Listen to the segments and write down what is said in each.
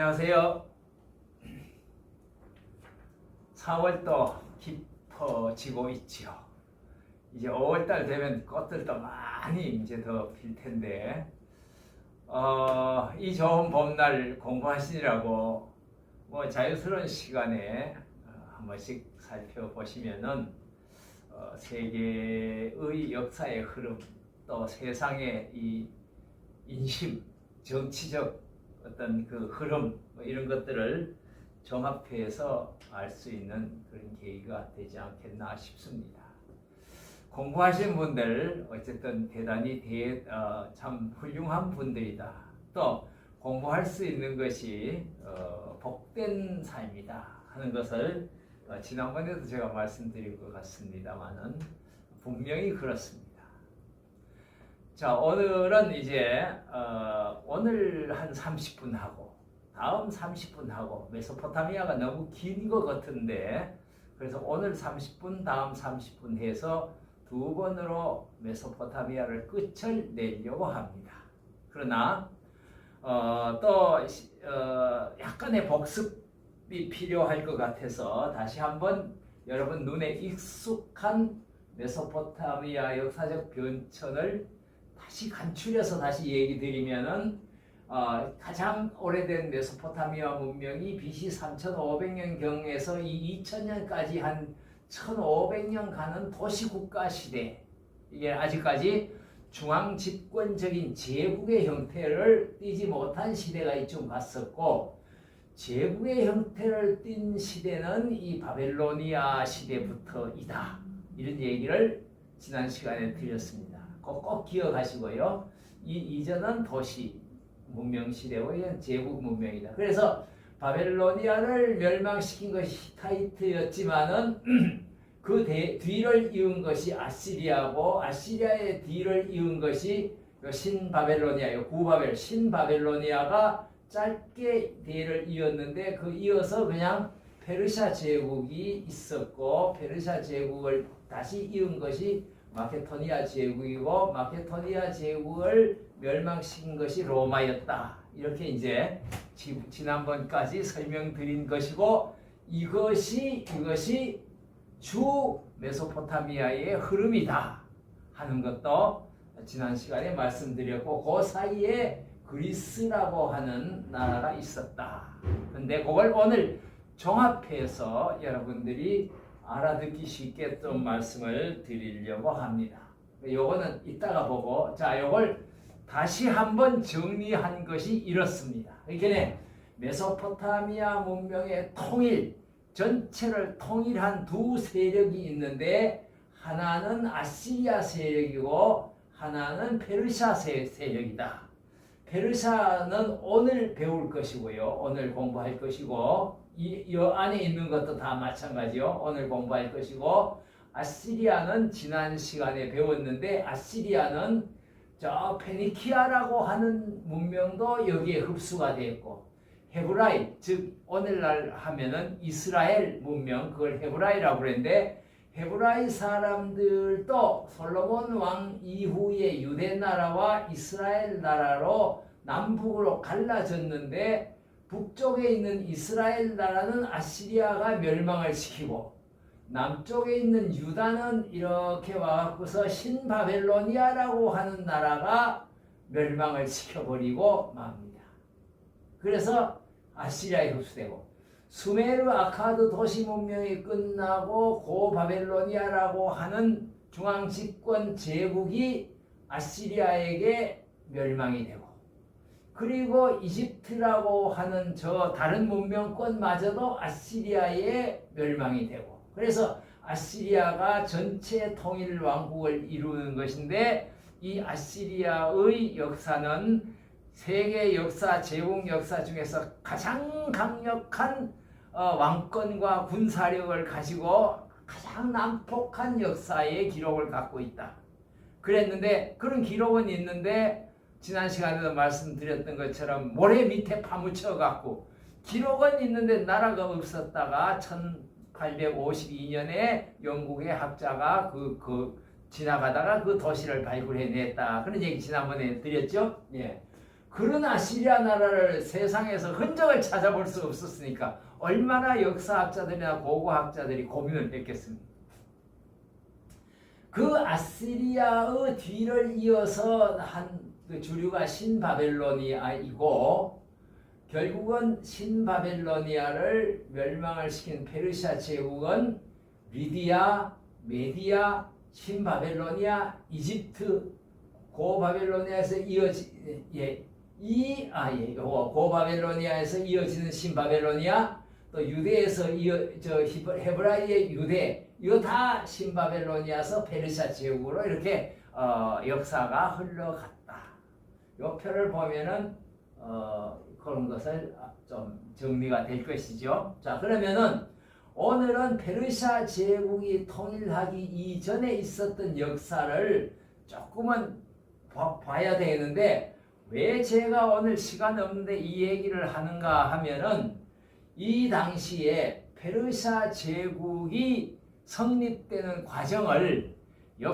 안녕하세요. 4월도 깊어지고 있지요. 이제 5월달 되면 꽃들도 많이 이제 더 필 텐데, 이 좋은 봄날 공부하시느라고 자유스러운 시간에 한 번씩 살펴보시면은 세계의 역사의 흐름, 또 세상의 이 인심, 정치적 어떤 그 흐름 이런 것들을 종합해서 알 수 있는 그런 계기가 되지 않겠나 싶습니다. 공부하신 분들 어쨌든 대단히 참 훌륭한 분들이다. 또 공부할 수 있는 것이 복된 삶이다 하는 것을 지난번에도 제가 말씀드린 것 같습니다만은 분명히 그렇습니다. 자, 오늘은 이제 오늘 한 30분 하고 다음 30분 하고 메소포타미아가 너무 긴 것 같은데 그래서 오늘 30분 다음 30분 해서 두 번으로 메소포타미아를 끝을 내려고 합니다. 그러나 또 약간의 복습이 필요할 것 같아서 다시 한번 여러분 눈에 익숙한 메소포타미아 역사적 변천을 다시 간추려서 다시 얘기 드리면은 가장 오래된 메소포타미아 문명이 BC 3500년경에서 이 2000년까지 한 1500년 가는 도시국가 시대, 이게 아직까지 중앙 집권적인 제국의 형태를 띠지 못한 시대가 좀 갔었고, 제국의 형태를 띈 시대는 이 바벨로니아 시대부터이다, 이런 얘기를 지난 시간에 드렸습니다. 꼭 기억하시고요. 이 이전은 도시 문명 시대고 이건 제국 문명이다. 그래서 바벨로니아를 멸망시킨 것이 히타이트였지만은 그 뒤를 이은 것이 아시리아고, 아시리아의 뒤를 이은 것이 신바벨로니아, 구바벨, 신바벨로니아가 짧게 뒤를 이었는데 그 이어서 그냥 페르시아 제국이 있었고, 페르시아 제국을 다시 이은 것이 마케도니아 제국이고, 마케도니아 제국을 멸망시킨 것이 로마였다. 이렇게 이제 지난번까지 설명드린 것이고, 이것이 주 메소포타미아의 흐름이다 하는 것도 지난 시간에 말씀드렸고, 그 사이에 그리스라고 하는 나라가 있었다. 근데 그걸 오늘 종합해서 여러분들이 알아듣기 쉽게 좀 말씀을 드리려고 합니다. 요거는 이따가 보고, 자, 요걸 다시 한번 정리한 것이 이렇습니다. 그러니까 메소포타미아 문명의 통일, 전체를 통일한 두 세력이 있는데 하나는 아시리아 세력이고 하나는 페르시아 세력이다. 페르시아는 오늘 배울 것이고요. 오늘 공부할 것이고, 이 안에 있는 것도 다 마찬가지요. 오늘 공부할 것이고, 아시리아는 지난 시간에 배웠는데 아시리아는 저 페니키아라고 하는 문명도 여기에 흡수가 되었고, 헤브라이, 즉 오늘날 하면은 이스라엘 문명, 그걸 헤브라이라고 그랬는데, 헤브라이 사람들도 솔로몬 왕 이후에 유대 나라와 이스라엘 나라로 남북으로 갈라졌는데, 북쪽에 있는 이스라엘 나라는 아시리아가 멸망을 시키고, 남쪽에 있는 유다는 이렇게 와갖고서 신바벨로니아라고 하는 나라가 멸망을 시켜버리고 맙니다. 그래서 아시리아에 흡수되고, 수메르 아카드 도시 문명이 끝나고 고바벨로니아라고 하는 중앙 집권 제국이 아시리아에게 멸망이 되고, 그리고 이집트라고 하는 저 다른 문명권마저도 아시리아의 멸망이 되고, 그래서 아시리아가 전체 통일 왕국을 이루는 것인데, 이 아시리아의 역사는 세계 역사, 제국 역사 중에서 가장 강력한 왕권과 군사력을 가지고 가장 난폭한 역사의 기록을 갖고 있다. 그랬는데, 그런 기록은 있는데 지난 시간에도 말씀드렸던 것처럼 모래 밑에 파묻혀 갖고 기록은 있는데 나라가 없었다가 1852년에 영국의 학자가 지나가다가 그 도시를 발굴해냈다. 그런 얘기 지난번에 드렸죠. 예. 그런 아시리아 나라를 세상에서 흔적을 찾아볼 수 없었으니까 얼마나 역사학자들이나 고고학자들이 고민을 했겠습니까? 그 아시리아의 뒤를 이어서 한 그 주류가 신바벨로니아이고, 결국은 신바벨로니아를 멸망을 시킨 페르시아 제국은 리디아, 메디아, 신바벨로니아, 이집트, 고바벨로니아에서 고바벨로니아에서 이어지는 신바벨로니아, 또 유대에서 헤브라이의 유대, 이거 다 신바벨로니아에서 페르시아 제국으로 이렇게 역사가 흘러갔다. 이 표를 보면은 그런 것을 좀 정리가 될 것이죠. 자, 그러면은 오늘은 페르시아 제국이 통일하기 이전에 있었던 역사를 조금은 봐야 되는데, 왜 제가 오늘 시간 없는데 이 얘기를 하는가 하면은, 이 당시에 페르시아 제국이 성립되는 과정을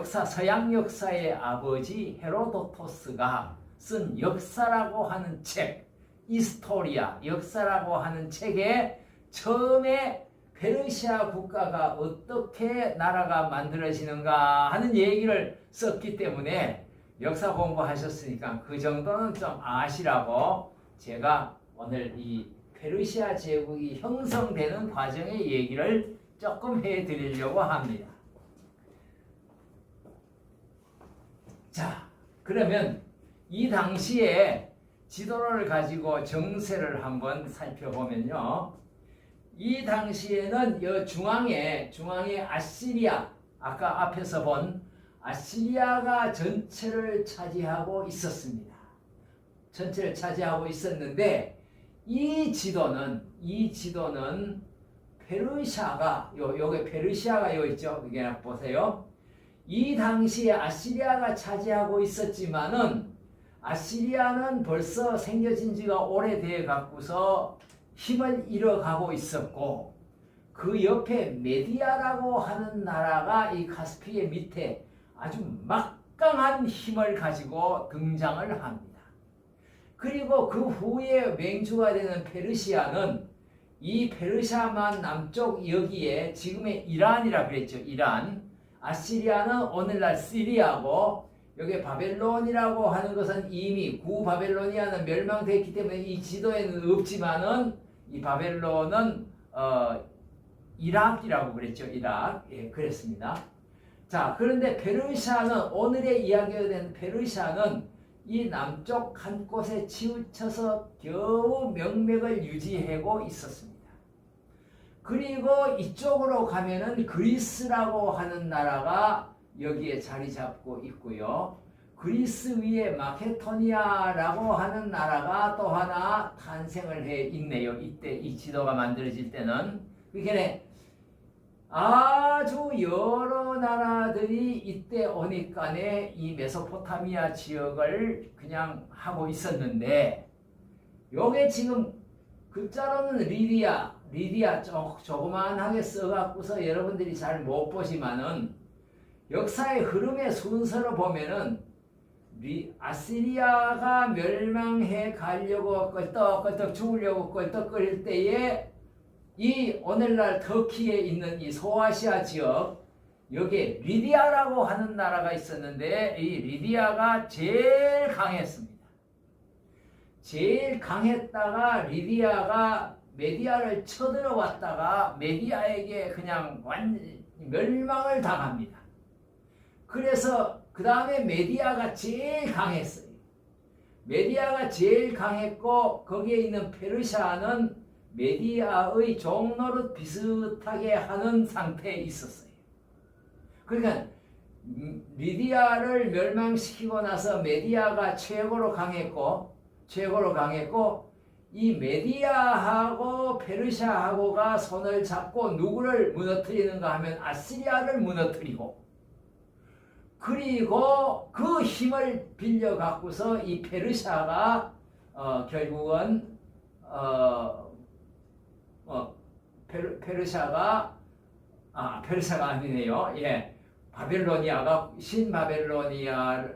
서양 역사의 아버지 헤로도토스가 쓴 역사라고 하는 책, 이스토리아, 역사라고 하는 책에 처음에 페르시아 국가가 어떻게 나라가 만들어지는가 하는 얘기를 썼기 때문에, 역사 공부하셨으니까 그 정도는 좀 아시라고 제가 오늘 이 페르시아 제국이 형성되는 과정의 얘기를 조금 해드리려고 합니다. 자, 그러면 이 당시에 지도를 가지고 정세를 한번 살펴보면요, 이 당시에는 이 중앙에 아시리아, 아까 앞에서 본 아시리아가 전체를 차지하고 있었습니다. 전체를 차지하고 있었는데, 이 지도는 페르시아가 요게 페르시아가 요 있죠. 이게 보세요. 이 당시에 아시리아가 차지하고 있었지만은, 아시리아는 벌써 생겨진 지가 오래돼 갖고서 힘을 잃어가고 있었고, 그 옆에 메디아라고 하는 나라가 이 카스피의 밑에 아주 막강한 힘을 가지고 등장을 합니다. 그리고 그 후에 맹주가 되는 페르시아는, 이 페르시아만 남쪽 여기에 지금의 이란이라 그랬죠. 이란. 아시리아는 오늘날 시리아고, 여기 바벨론이라고 하는 것은 이미 구바벨로니아는 멸망됐기 때문에 이 지도에는 없지만은, 이 바벨론은 이락이라고 그랬죠. 이락. 예, 그랬습니다. 자, 그런데 페르시아는, 오늘의 이야기가 된 페르시아는 이 남쪽 한 곳에 치우쳐서 겨우 명맥을 유지하고 있었습니다. 그리고 이쪽으로 가면은 그리스라고 하는 나라가 여기에 자리 잡고 있고요. 그리스 위에 마케도니아라고 하는 나라가 또 하나 탄생을 해 있네요. 이때 이 지도가 만들어질 때는. 그러니까 아주 여러 나라들이 이때 오니까네 이 메소포타미아 지역을 그냥 하고 있었는데, 요게 지금 글자로는 리디아 조그만하게 써갖고서 여러분들이 잘 못 보지만은, 역사의 흐름의 순서로 보면은 아시리아가 멸망해 가려고 껄떡껄떡 죽으려고 껄떡거릴 때에 이 오늘날 터키에 있는 이 소아시아 지역, 여기에 리디아라고 하는 나라가 있었는데, 이 리디아가 제일 강했습니다. 제일 강했다가 리디아가 메디아를 쳐들어왔다가 메디아에게 그냥 완전히 멸망을 당합니다. 그래서 그 다음에 메디아가 제일 강했어요. 메디아가 제일 강했고, 거기에 있는 페르시아는 메디아의 종노릇 비슷하게 하는 상태에 있었어요. 그러니까 리디아를 멸망시키고 나서 메디아가 최고로 강했고, 이 메디아하고 페르시아하고가 손을 잡고 누구를 무너뜨리는가 하면 아시리아를 무너뜨리고, 그리고 그 힘을 빌려 갖고서 이 페르시아가 결국은 페르시아가 아니네요. 예, 바벨로니아가 신바벨로니아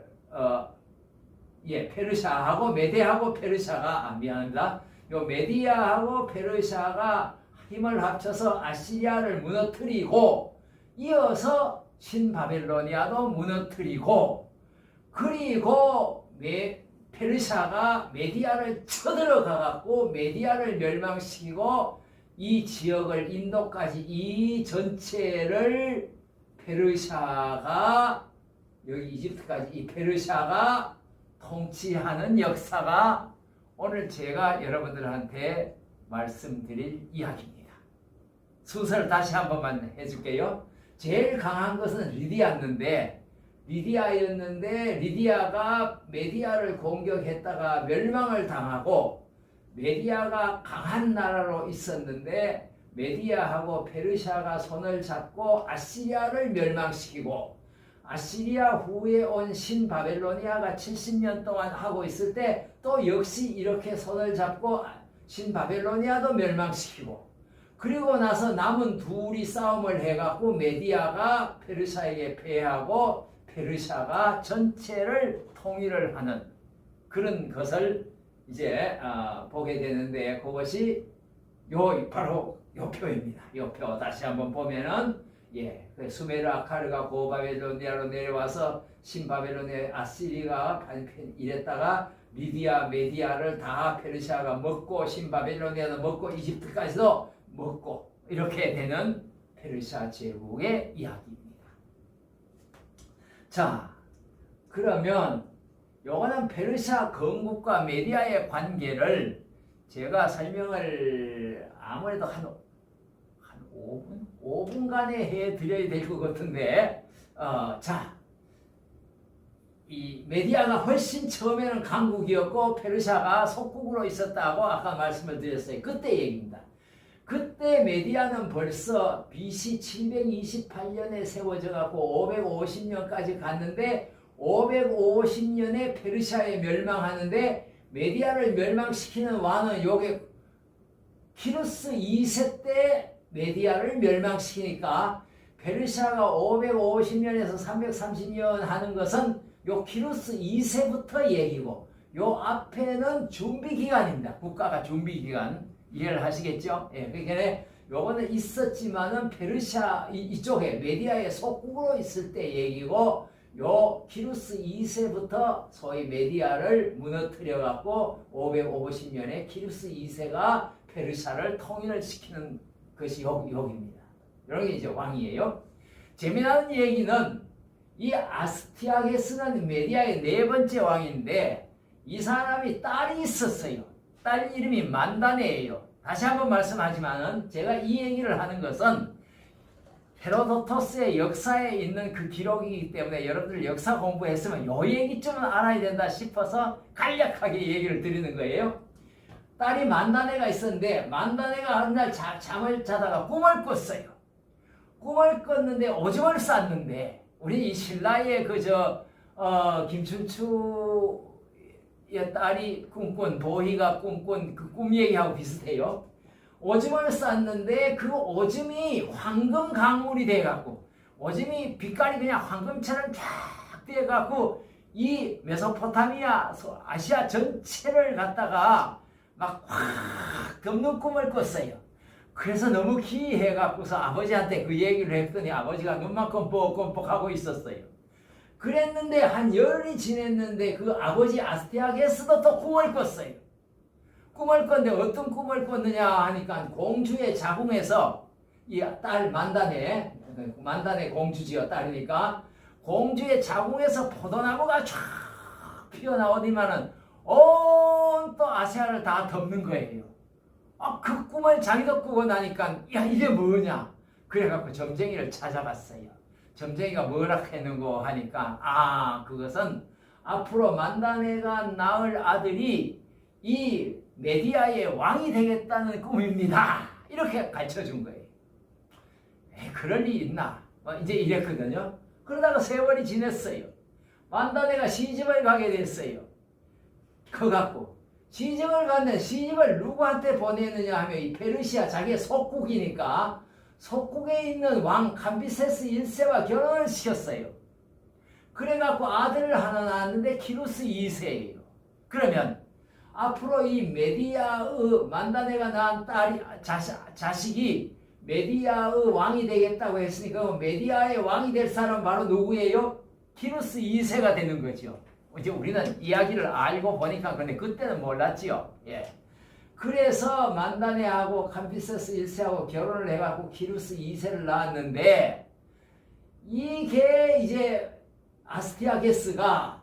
페르시아하고 메디아하고 페르시아가 미안합니다. 요 메디아하고 페르시아가 힘을 합쳐서 아시리아를 무너뜨리고 이어서 신바벨로니아도 무너뜨리고 그리고 페르시아가 메디아를 쳐들어가 갖고 메디아를 멸망시키고 이 지역을 인도까지 이 전체를 페르시아가 여기 이집트까지 이 페르시아가 통치하는 역사가 오늘 제가 여러분들한테 말씀드릴 이야기입니다. 순서를 다시 한 번만 해줄게요. 제일 강한 것은 리디아였는데 리디아가 메디아를 공격했다가 멸망을 당하고 메디아가 강한 나라로 있었는데 메디아하고 페르시아가 손을 잡고 아시리아를 멸망시키고 아시리아 후에 온 신바벨로니아가 70년 동안 하고 있을 때 또 역시 이렇게 손을 잡고 신바벨로니아도 멸망시키고 그리고 나서 남은 둘이 싸움을 해갖고 메디아가 페르시아에게 패하고 페르시아가 전체를 통일을 하는 그런 것을 이제 보게 되는데 그것이 바로 요 표입니다. 요 표 다시 한번 보면은 수메르 아카르가 고바벨로니아로 내려와서 신바벨로니아 아시리가 이랬다가 리디아 메디아를 다 페르시아가 먹고 신바벨로니아도 먹고 이집트까지도 먹고 이렇게 되는 페르시아 제국의 이야기입니다. 자, 그러면 요거는 페르시아 건국과 메디아의 관계를 제가 설명을 아무래도 한 5분간에 해드려야 될 것 같은데 이 메디아가 훨씬 처음에는 강국이었고 페르시아가 속국으로 있었다고 아까 말씀을 드렸어요. 그때 얘기입니다. 그때 메디아는 벌써 BC 728년에 세워져 갖고 550년까지 갔는데 550년에 페르시아에 멸망하는데 메디아를 멸망시키는 왕은 요게 키루스 2세 때 메디아를 멸망시키니까 페르시아가 550년에서 330년 하는 것은 요 키루스 2세부터 얘기고 요 앞에는 준비기간입니다. 국가가 준비기간 이해를 하시겠죠? 그러니까 요거는 있었지만은 페르시아 이쪽에 메디아의 속국으로 있을 때 얘기고 요 키루스 2세부터 소위 메디아를 무너뜨려 갖고 550년에 키루스 2세가 페르시아를 통일을 시키는 것이 여기입니다. 이런 게 이제 왕이에요. 재미나는 얘기는 이 아스티아게스는 메디아의 4번째 왕인데 이 사람이 딸이 있었어요. 딸 이름이 만다네예요. 다시 한번 말씀하지만은 제가 이 얘기를 하는 것은 헤로도토스의 역사에 있는 그 기록이기 때문에 여러분들 역사 공부했으면 요 얘기쯤은 알아야 된다 싶어서 간략하게 얘기를 드리는 거예요. 딸이 만다네가 있었는데 만다네가 한 날 잠을 자다가 꿈을 꿨어요. 꿈을 꿨는데 오줌을 쌌는데 우리 이 신라의 김춘추의 딸이 꿈꾼 도희가 꿈꾼 그 꿈 얘기하고 비슷해요. 오줌을 쌌는데 그 오줌이 황금 강물이 돼갖고 오줌이 빛깔이 그냥 황금처럼 쫙 돼갖고 이 메소포타미아 아시아 전체를 갖다가 막 확 덮는 꿈을 꿨어요. 그래서 너무 기이해갖고서 아버지한테 그 얘기를 했더니 아버지가 눈만큼 뻑뻑뻑 하고 있었어요. 그랬는데 한 열이 지냈는데 그 아버지 아스티아게스도 또 꿈을 꿨어요. 꿈을 꿨는데 어떤 꿈을 꿨느냐 하니까 공주의 자궁에서 이 딸 만다네 공주지요 딸이니까 공주의 자궁에서 포도나무가 쫙 피어나오더니만은 온 또 아시아를 다 덮는 거예요. 그 꿈을 자기도 꾸고 나니까 야 이게 뭐냐 그래갖고 점쟁이를 찾아봤어요. 점쟁이가 뭐라 했는고 하니까 그것은 앞으로 만다네가 낳을 아들이 이 메디아의 왕이 되겠다는 꿈입니다. 이렇게 가르쳐준 거예요. 그럴 리 있나 이제 이랬거든요. 그러다가 세월이 지났어요. 만다네가 시집을 가게 됐어요. 그갖고 시집을 갔는데 시집을 누구한테 보내느냐 하면 이 페르시아 자기의 속국이니까 속국에 있는 왕 캄비세스 1세와 결혼을 시켰어요. 그래갖고 아들을 하나 낳았는데 키루스 2세예요. 그러면 앞으로 이 메디아의 만다네가 낳은 자식이 메디아의 왕이 되겠다고 했으니까 메디아의 왕이 될 사람은 바로 누구예요? 키루스 2세가 되는 거죠. 이제 우리는 이야기를 알고 보니까 근데 그때는 몰랐지요. 예. 그래서 만다네하고 캄비세스 1세하고 결혼을 해갖고 키루스 2세를 낳았는데 이게 이제 아스티아게스가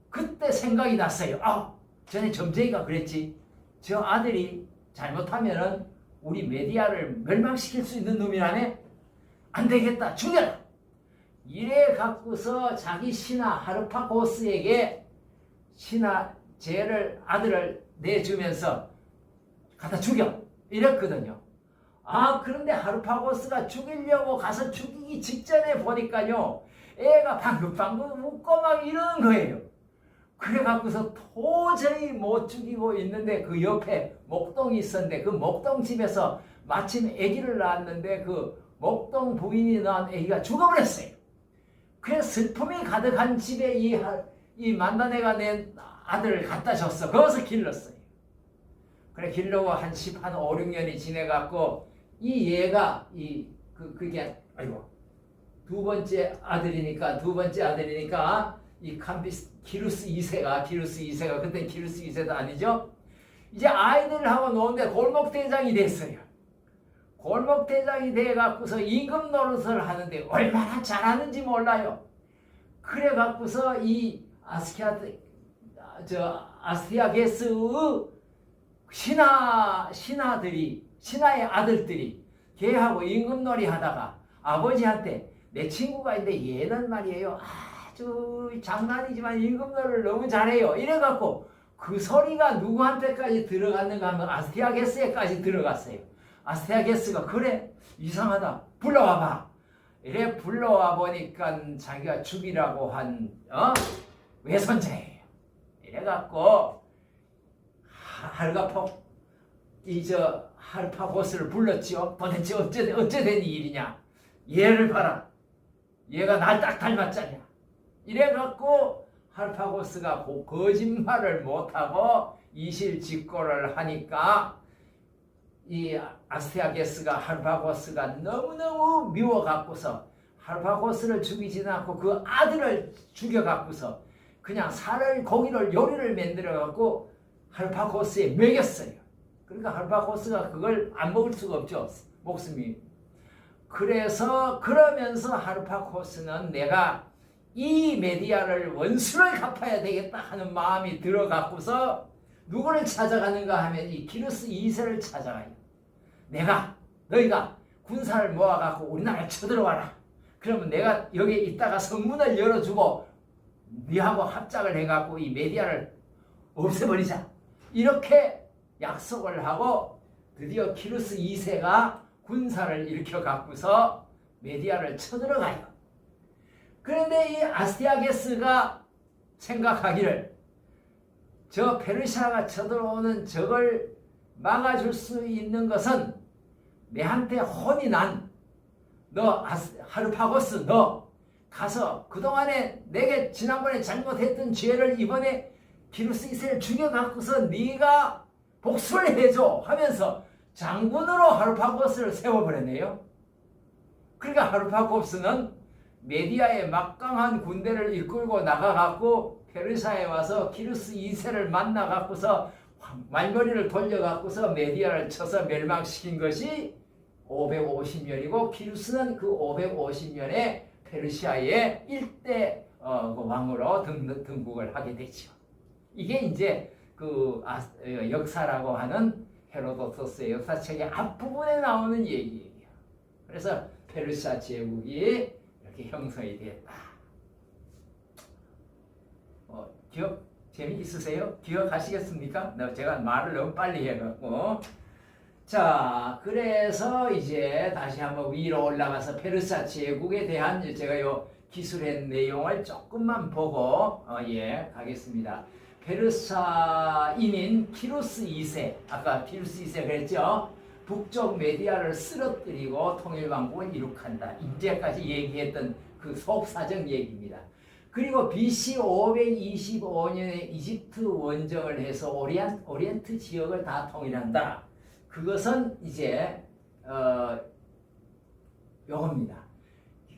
그때 생각이 났어요. 전에 점쟁이가 그랬지. 저 아들이 잘못하면은 우리 메디아를 멸망시킬 수 있는 놈이라네. 안 되겠다. 죽여라. 이래 갖고서 자기 신하 하르파고스에게 신하 아들을 내주면서 갖다 죽여. 이랬거든요. 그런데 하르파고스가 죽이려고 가서 죽이기 직전에 보니까요. 애가 방긋방긋 웃고 막 이러는 거예요. 그래갖고서 도저히 못 죽이고 있는데 그 옆에 목동이 있었는데 그 목동 집에서 마침 아기를 낳았는데 그 목동 부인이 낳은 아기가 죽어버렸어요. 그래서 슬픔이 가득한 집에 이 만다네가 낸 아들을 갖다 줬어. 거기서 길렀어요. 그래 길러고 한 5, 6년이 지내갖고 이 얘가 그게 두 번째 아들이니까 이 키루스 2세가 그때 키루스 2세도 아니죠. 이제 아이들하고 노는데 골목대장이 됐어요. 골목대장이 돼갖고서 임금 노릇을 하는데 얼마나 잘하는지 몰라요. 그래갖고서 이 아스티아게스의 신하의 아들들이 걔하고 임금놀이 하다가 아버지한테 내 친구가 있는데 얘는 말이에요. 아주 장난이지만 임금놀이를 너무 잘해요. 이래갖고 그 소리가 누구한테까지 들어갔는가 하면 아스티아게스에까지 들어갔어요. 아스티아게스가 그래 이상하다. 불러와봐. 이래 불러와 보니까 자기가 죽이라고 한 외손자예요. 이래갖고 하르파고스를 불렀지요. 도대체 어째 된 일이냐. 얘를 봐라. 얘가 날 딱 닮았잖냐. 이래갖고 하르파고스가 거짓말을 못하고 이실직고를 하니까 이 아스티아게스가 하르파고스가 너무너무 미워갖고서 하르파고스를 죽이지는 않고 그 아들을 죽여갖고서 그냥 고기를 요리를 만들어갖고 하르파고스에 먹였어요. 그러니까 하르파고스가 그걸 안 먹을 수가 없죠. 목숨이. 그러면서 하르파고스는 내가 이 메디아를 원수를 갚아야 되겠다 하는 마음이 들어갖고서 누구를 찾아가는가 하면 이 키루스 2세를 찾아가요. 너희가 군사를 모아갖고 우리나라에 쳐들어와라. 그러면 내가 여기에 있다가 성문을 열어주고 니하고 합작을 해갖고 이 메디아를 없애버리자. 이렇게 약속을 하고 드디어 키루스 2세가 군사를 일으켜갖고서 메디아를 쳐들어가요. 그런데 이 아스티아게스가 생각하기를 저 페르시아가 쳐들어오는 적을 막아줄 수 있는 것은 내한테 혼이 난 하르파고스 너 가서 그동안에 내게 지난번에 잘못했던 죄를 이번에 키루스 2세를 죽여갖고서 네가 복수를 해줘 하면서 장군으로 하르파고스를 세워버렸네요. 그러니까 하르파고스는 메디아의 막강한 군대를 이끌고 나가갖고 페르시아에 와서 키루스 2세를 만나갖고서 말머리를 돌려갖고서 메디아를 쳐서 멸망시킨 것이 550년이고 키루스는 그 550년에 페르시아의 1대 왕으로 등극을 하게 되죠. 이게 이제 그 역사라고 하는 헤로도토스의 역사책의 앞부분에 나오는 얘기예요. 그래서 페르시아 제국이 이렇게 형성이 됐다. 기억 재미있으세요? 기억하시겠습니까? 제가 말을 너무 빨리 해갖고. 자, 그래서 이제 다시 한번 위로 올라가서 페르시아 제국에 대한 제가 요 기술의 내용을 조금만 보고 가겠습니다. 페르시아인인 키루스 2세, 아까 키루스 2세 그랬죠? 북쪽 메디아를 쓰러뜨리고 통일왕국을 이룩한다. 이제까지 얘기했던 그 속사정 얘기입니다. 그리고 BC 525년에 이집트 원정을 해서 오리엔트 지역을 다 통일한다. 그것은 이제 요겁니다.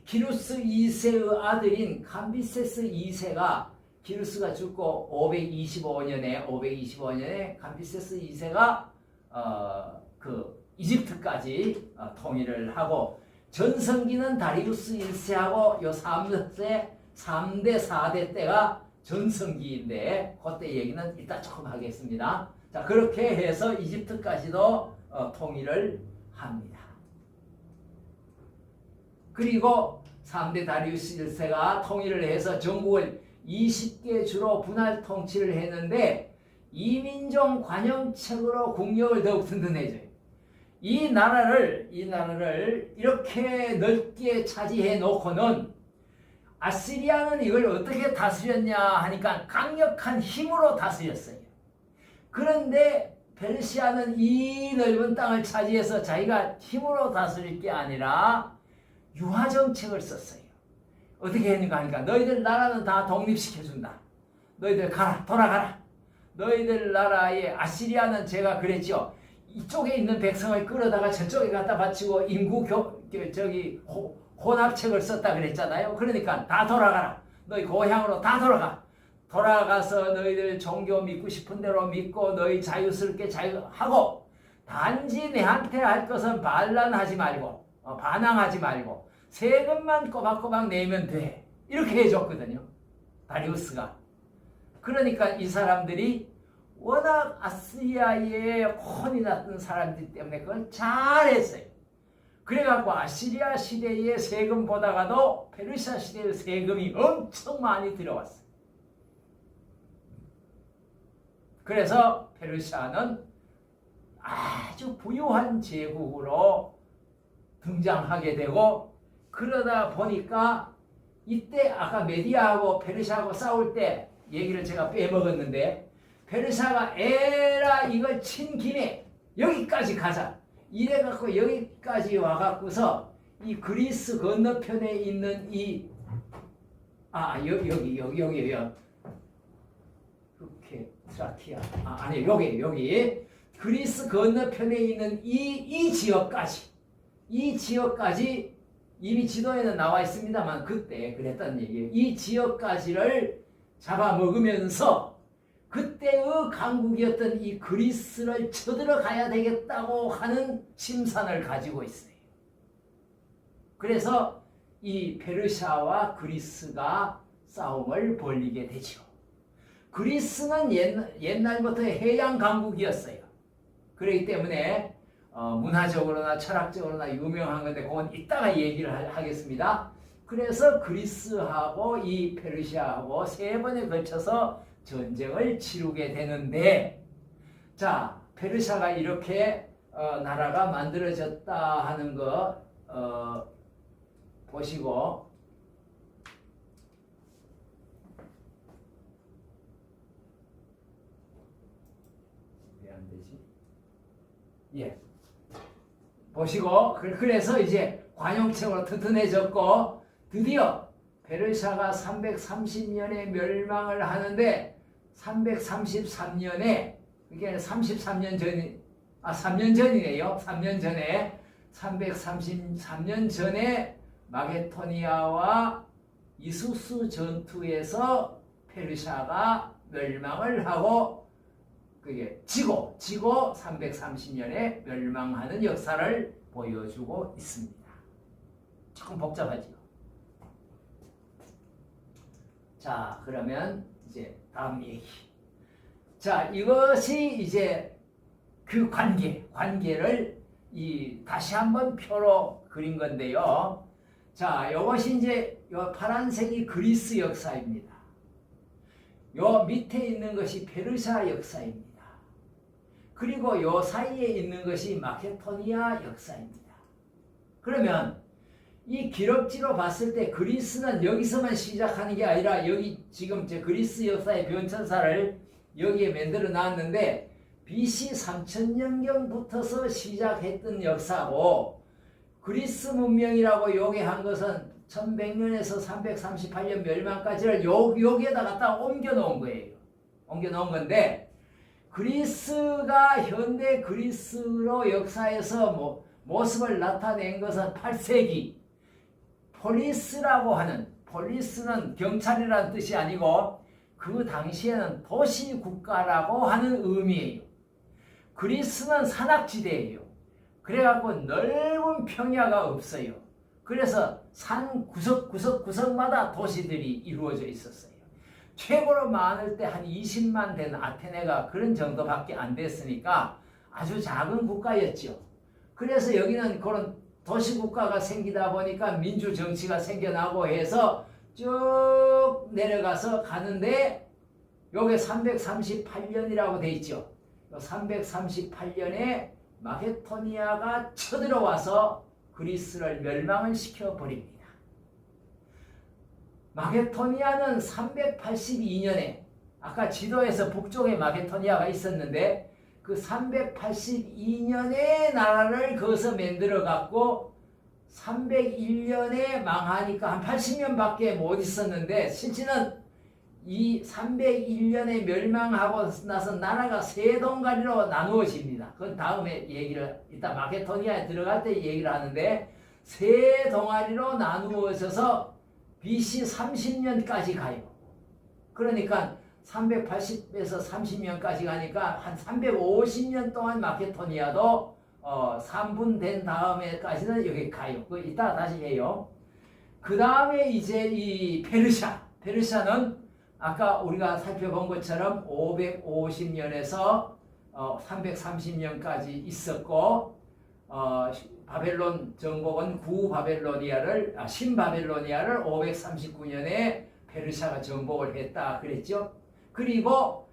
기루스 2세의 아들인 감비세스 2세가 기루스가 죽고 525년에 감비세스 2세가 그 이집트까지 통일을 하고 전성기는 다리우스 1세하고 요 3대 4대 때가 전성기인데 그때 얘기는 이따 조금 하겠습니다. 자, 그렇게 해서 이집트까지도 통일을 합니다. 그리고 3대 다리우스 1세가 통일을 해서 전국을 20개 주로 분할 통치를 했는데 이민종 관영책으로 국력을 더욱 든든해져요. 이 나라를 이렇게 넓게 차지해 놓고는 아시리아는 이걸 어떻게 다스렸냐 하니까 강력한 힘으로 다스렸어요. 그런데 페르시아는 이 넓은 땅을 차지해서 자기가 힘으로 다스릴 게 아니라 유화 정책을 썼어요. 어떻게 했는가 하니까 너희들 나라는 다 독립시켜준다. 너희들 가라, 돌아가라. 너희들 나라의 아시리아는 제가 그랬죠. 이쪽에 있는 백성을 끌어다가 저쪽에 갖다 바치고 인구 혼합책을 썼다 그랬잖아요. 그러니까 다 돌아가라. 너희 고향으로 다 돌아가. 돌아가서 너희들 종교 믿고 싶은 대로 믿고 너희 자유스럽게 자유하고 단지 내한테 할 것은 반란하지 말고 반항하지 말고 세금만 꼬박꼬박 내면 돼. 이렇게 해줬거든요. 다리우스가. 그러니까 이 사람들이 워낙 아시리아에 혼이 났던 사람들 때문에 그걸 잘했어요. 그래갖고 아시리아 시대의 세금보다가도 페르시아 시대의 세금이 엄청 많이 들어왔어요. 그래서 페르시아는 아주 부유한 제국으로 등장하게 되고 그러다 보니까 이때 아까 메디아하고 페르시아하고 싸울 때 얘기를 제가 빼먹었는데 페르시아가 에라 이걸 친 김에 여기까지 가자 이래갖고 여기까지 와갖고서 이 그리스 건너편에 있는 여기 이렇게 트라키아 아니 여기 그리스 건너편에 있는 이 지역까지 이미 지도에는 나와 있습니다만 그때 그랬다는 얘기예요. 이 지역까지를 잡아먹으면서 그때의 강국이었던 이 그리스를 쳐들어가야 되겠다고 하는 심산을 가지고 있어요. 그래서 이 페르시아와 그리스가 싸움을 벌이게 되죠. 그리스는 옛날부터 해양 강국이었어요. 그렇기 때문에 문화적으로나 철학적으로나 유명한 건데 그건 이따가 얘기를 하겠습니다. 그래서 그리스하고 이 페르시아하고 세 번에 걸쳐서 전쟁을 치르게 되는데 자 페르시아가 이렇게 나라가 만들어졌다 하는 거 보시고 왜 안 되지? 예. 보시고 그래서 이제 관용책으로 튼튼해졌고 드디어 페르시아가 330년에 멸망을 하는데 333년에 이게 33년 전이 3년 전이네요. 3년 전에 333년 전에 마게도니아와 이수스 전투에서 페르시아가 멸망을 하고 그게 지고 330년에 멸망하는 역사를 보여주고 있습니다. 조금 복잡하죠. 자, 그러면 이제 다음 얘기. 자, 이것이 이제 그 관계를 다시 한번 표로 그린 건데요. 자, 이것이 이제 요 파란색이 그리스 역사입니다. 요 밑에 있는 것이 페르시아 역사입니다. 그리고 요 사이에 있는 것이 마케도니아 역사입니다. 그러면 이 기록지로 봤을 때 그리스는 여기서만 시작하는 게 아니라 여기 지금 제 그리스 역사의 변천사를 여기에 만들어 놨는데 BC 3000년경부터서 시작했던 역사고 그리스 문명이라고 요게 한 것은 1100년에서 338년 멸망까지를 여기에다 갖다 옮겨 놓은 거예요. 옮겨 놓은 건데 그리스가 현대 그리스로 역사에서 모습을 나타낸 것은 8세기 폴리스라고 하는, 폴리스는 경찰이라는 뜻이 아니고 그 당시에는 도시국가라고 하는 의미예요. 그리스는 산악지대예요. 그래갖고 넓은 평야가 없어요. 그래서 산 구석구석마다 도시들이 이루어져 있었어요. 최고로 많을 때 한 20만 된 아테네가 그런 정도밖에 안 됐으니까 아주 작은 국가였죠. 그래서 여기는 그런 도시국가가 생기다 보니까 민주정치가 생겨나고 해서 쭉 내려가서 가는데 요게 338년이라고 돼 있죠. 338년에 마게도니아가 쳐들어와서 그리스를 멸망을 시켜버립니다. 마게도니아는 382년에 아까 지도에서 북쪽에 마게도니아가 있었는데 그 382년에 나라를 거기서 만들어 갖고 301년에 망하니까 한 80년밖에 못 있었는데 실제는 이 301년에 멸망하고 나서 나라가 세 동가리로 나누어집니다. 그건 다음에 얘기를 이따 마게도니아에 들어갈 때 얘기를 하는데 세 동아리로 나누어져서 BC 30년까지 가요. 그러니까 380에서 30년까지 가니까 한 350년 동안 마게도니아도 3분 된 다음에까지는 여기 가요. 그 이따 다시 해요. 그 다음에 이제 이 페르시아는 아까 우리가 살펴본 것처럼 550년에서 330년까지 있었고 바벨론 정복은 신바벨로니아를 539년에 페르시아가 정복을 했다 그랬죠. 그리고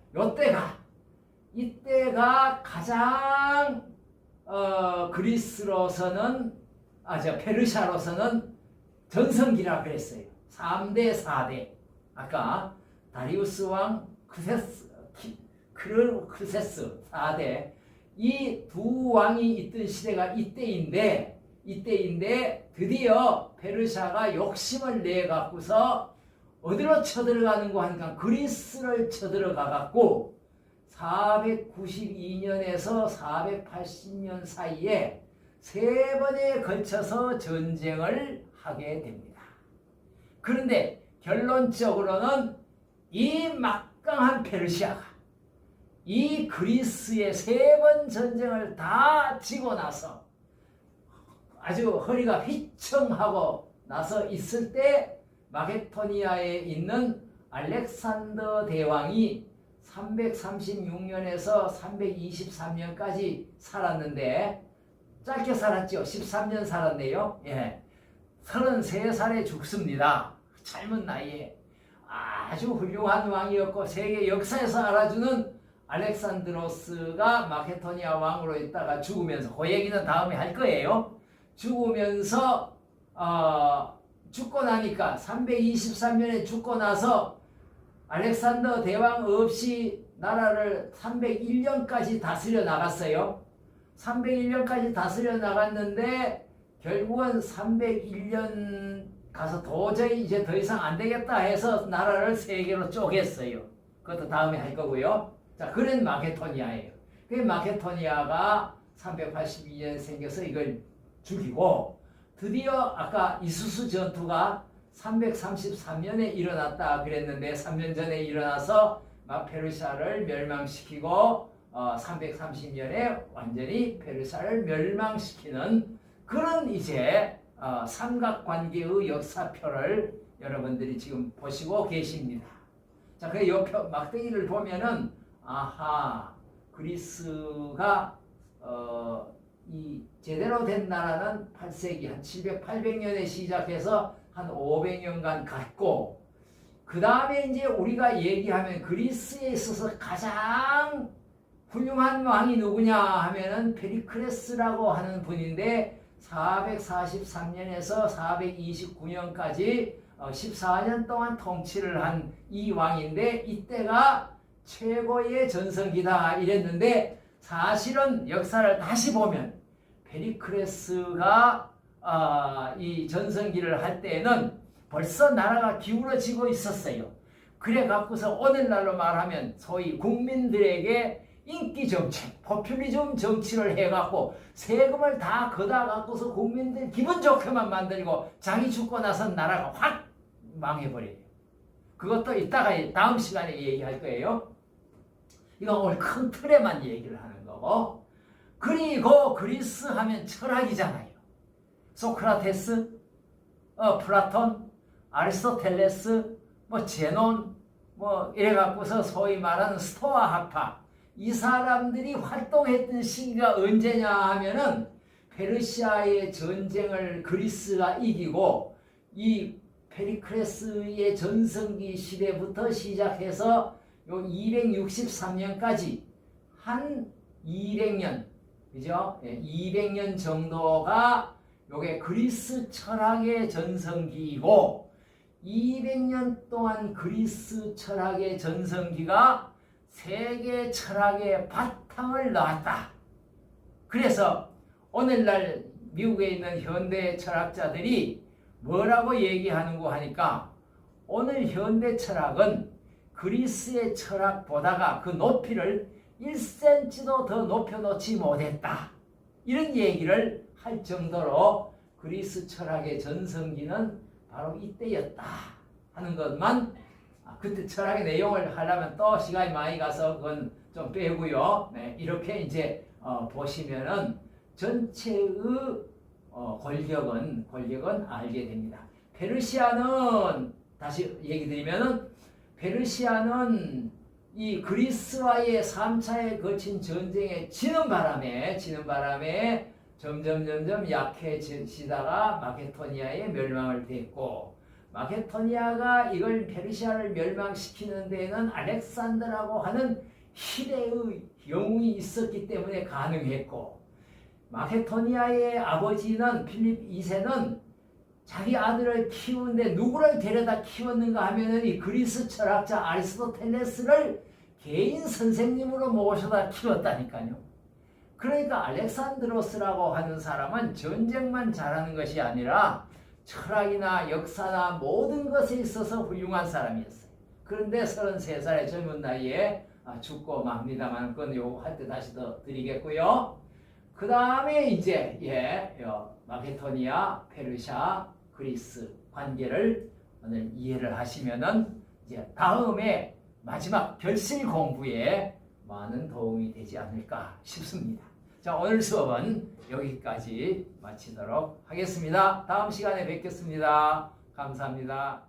이때가 가장 페르시아로서는 전성기라 그랬어요. 3대 4대. 아까 다리우스 왕 크르세스 4대. 이 두 왕이 있던 시대가 이때인데 드디어 페르시아가 욕심을 내 갖고서 어디로 쳐들어가는가 하니까 그리스를 쳐들어가 갖고 492년에서 480년 사이에 세 번에 걸쳐서 전쟁을 하게 됩니다. 그런데 결론적으로는 이 막강한 페르시아가 이 그리스의 세 번 전쟁을 다 지고 나서 아주 허리가 휘청하고 나서 있을 때 마게도니아에 있는 알렉산더 대왕이 336년에서 323년까지 살았는데 짧게 살았죠. 13년 살았네요. 33살에 죽습니다. 젊은 나이에 아주 훌륭한 왕이었고 세계 역사에서 알아주는 알렉산드로스가 마케도니아 왕으로 있다가 죽으면서 그 얘기는 다음에 할 거예요. 죽으면서 죽고 나니까 323년에 죽고 나서 알렉산더 대왕 없이 나라를 301년까지 다스려 나갔어요. 301년까지 다스려 나갔는데 결국은 301년 가서 도저히 이제 더 이상 안 되겠다 해서 나라를 세 개로 쪼갰어요. 그것도 다음에 할 거고요. 자, 그런 마케도니아예요. 그 마케도니아가 382년 생겨서 이걸 죽이고 드디어 아까 이수스 전투가 333년에 일어났다 그랬는데 3년 전에 일어나서 페르시아를 멸망시키고 330년에 완전히 페르시아를 멸망시키는 그런 이제 삼각관계의 역사표를 여러분들이 지금 보시고 계십니다. 자, 그 옆에 막대기를 보면은 그리스가 이 제대로 된 나라는 8세기 한 700, 800년에 시작해서 한 500년간 갔고 그 다음에 이제 우리가 얘기하면 그리스에 있어서 가장 훌륭한 왕이 누구냐 하면은 페리클레스라고 하는 분인데 443년에서 429년까지 14년 동안 통치를 한 이 왕인데 이때가 최고의 전성기다 이랬는데 사실은 역사를 다시 보면 페리클레스가 이 전성기를 할 때에는 벌써 나라가 기울어지고 있었어요. 그래 갖고서 오늘날로 말하면 소위 국민들에게 인기 정책, 포퓰리즘 정치를 해갖고 세금을 다 걷어 갖고서 국민들 기분 좋게만 만들고 자기 죽고 나서 나라가 확 망해버려요. 그것도 이따가 다음 시간에 얘기할 거예요. 이건 오늘 큰 틀에만 얘기를 하는 거고. 그리고 그리스 하면 철학이잖아요. 소크라테스, 플라톤, 아리스토텔레스, 제논, 이래갖고서 소위 말하는 스토아 학파. 이 사람들이 활동했던 시기가 언제냐 하면은 페르시아의 전쟁을 그리스가 이기고 이 페리클레스의 전성기 시대부터 시작해서 요 263년까지 한 200년, 그죠? 200년 정도가 요게 그리스 철학의 전성기이고 200년 동안 그리스 철학의 전성기가 세계 철학의 바탕을 놓았다. 그래서 오늘날 미국에 있는 현대 철학자들이 뭐라고 얘기하는고 하니까 오늘 현대 철학은 그리스의 철학보다가 그 높이를 1cm도 더 높여놓지 못했다. 이런 얘기를 할 정도로 그리스 철학의 전성기는 바로 이때였다 하는 것만, 그때 철학의 내용을 하려면 또 시간이 많이 가서 그건 좀 빼고요. 네, 이렇게 이제 보시면은 전체의 골격은 알게 됩니다. 페르시아는 다시 얘기 드리면은 페르시아는 이 그리스와의 3차에 거친 전쟁에 지는 바람에 점점 약해지다가 마케도니아에 멸망을 됐고, 마케도니아가 이걸 페르시아를 멸망시키는 데에는 알렉산더라고 하는 희대의 영웅이 있었기 때문에 가능했고, 마케도니아의 아버지는 필립 2세는 자기 아들을 키우는데 누구를 데려다 키웠는가 하면은 이 그리스 철학자 아리스토텔레스를 개인 선생님으로 모셔다 키웠다니까요. 그러니까 알렉산드로스라고 하는 사람은 전쟁만 잘하는 것이 아니라 철학이나 역사나 모든 것에 있어서 훌륭한 사람이었어요. 그런데 33살의 젊은 나이에 죽고 맙니다만 그건 요거 할 때 다시 더 드리겠고요. 그 다음에 이제 마케도니아, 페르시아, 그리스 관계를 오늘 이해를 하시면은 이제 다음에 마지막 결실 공부에 많은 도움이 되지 않을까 싶습니다. 자, 오늘 수업은 여기까지 마치도록 하겠습니다. 다음 시간에 뵙겠습니다. 감사합니다.